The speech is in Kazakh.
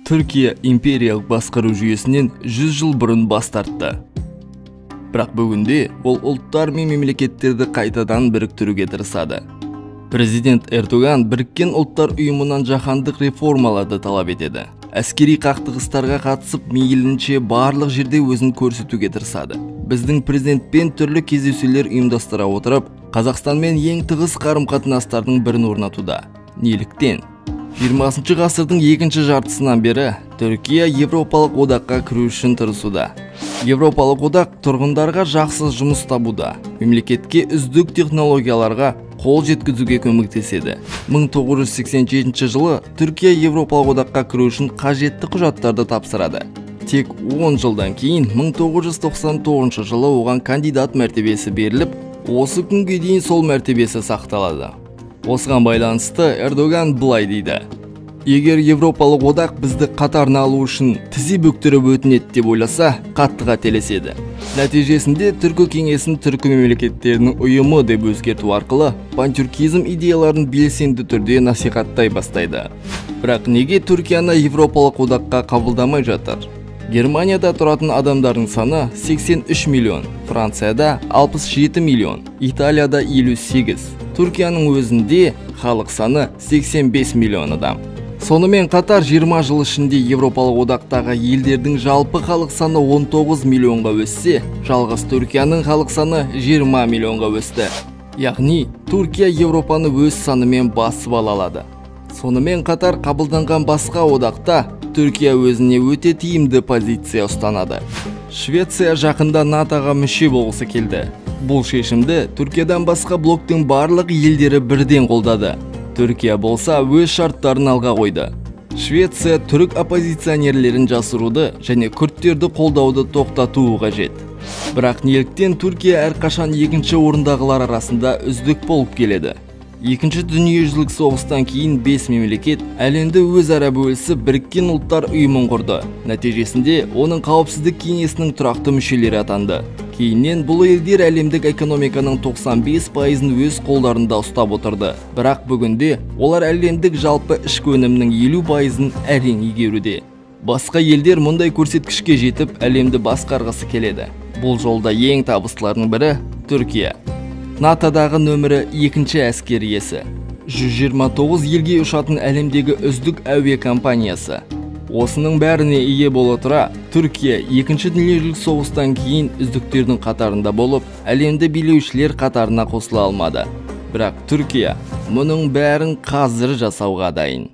Түркия империялық басқару жүйесінен 100 жыл бұрын бас тартты. Бірақ бүгінде ол ұлттар мен мемлекеттерді қайтадан біріктіруге тырысады. Президент Эрдоган Біріккен ұлттар ұйымынан жаһандық реформаларды талап етеді. Әскери қақтығыстарға қатысып, мейлінше барлық жерде өзін көрсетуге тырысады. Біздің президентпен түрлі кездесулер ұйымдастыра отырып, Қазақстанмен ең тығыз қарым-қатынастардың бірін орнатуда. Неліктен? 20 ғасырдың екінші жартысынан бері Түркия Европалық одаққа кіру үшін тырысуда. Европалық одақ тұрғындарға жақсы жұмыс табуда, мемлекетке үздік технологияларға қол жеткізуге көмектеседі. 1987 жылы Түркия Европалық одаққа кіру үшін қажетті құжаттарды тапсырады. Тек 10 жылдан кейін 1999 жылы оған кандидат мәртебесі беріліп, осы күнге дейін сол мәртебесі сақталады. Осыған байланысты Эрдоган былай дейді: егер Европалық одақ бізді қатарына алу үшін тізе бүктіріп өтінеді деп ойласа, қатты қателеседі. Нәтижесінде Түркі кеңесін түркі мемлекеттерінің ұйымы деп өзгерту арқылы пантюркизм идеяларын белсенді түрде насихаттай бастайды. Бірақ неге Түркияны Европалық одаққа қабылдамай жатыр? Германияда тұратын адамдардың саны 83 миллион, Францияда 67 миллион, Италияда 58. Түркияның өзінде халық саны 85 миллион адам. Сонымен қатар 20 жыл ішінде Европалық одақтағы елдердің жалпы халық саны 19 миллионға өссе, жалғыз Түркияның халық саны 20 миллионға өсті. Яғни Түркия Европаны өз санымен басып ала алады. Сонымен қатар қабылданған басқа одақта Түркия өзіне өте тиімді позиция ұстанады. Швеция жақында НАТО-ға мүше болғысы келді. Бұл шешімді Түркиядан басқа блоктың барлық елдері бірден қолдады. Түркия болса өз шарттарын алға қойды. Швеция түрік оппозиционерлерін жасыруды және күрдтерді қолдауды тоқтатуы қажет. Бірақ неліктен Түркия әрқашан екінші орындағылар арасында үздік болып келеді? Екінші дүниежүзілік соғыстан кейін 5 мемлекет әлемді өзара бөлісіп Біріккен ұлттар ұйымын құрды. Нәтижесінде оның қауіпсіздік кеңесінің тұрақты мүшелері атанды. Кейіннен бұл елдер әлемдік экономиканың 95%-ын өз қолдарында ұстап отырды. Бірақ бүгінде олар әлемдік жалпы ішкі өнімнің 50%-ын әрең игеруде. Басқа елдер мұндай көрсеткішке жетіп, әлемді басқарғысы келеді. Бұл жолда ең табыстылардың бірі Түркия. НАТО-дағы нөмірі 2-ші әскериесі. 129 елге ұшатын әлемдегі үздік әуе компаниясы. Осының бәріне ие бола тұра, Түркия 2-ші дүниежүзілік соғыстан кейін үздіктердің қатарында болып, әлемді билеушілер қатарына қосыла алмады. Бірақ Түркия мұның бәрін қазір жасауға дайын.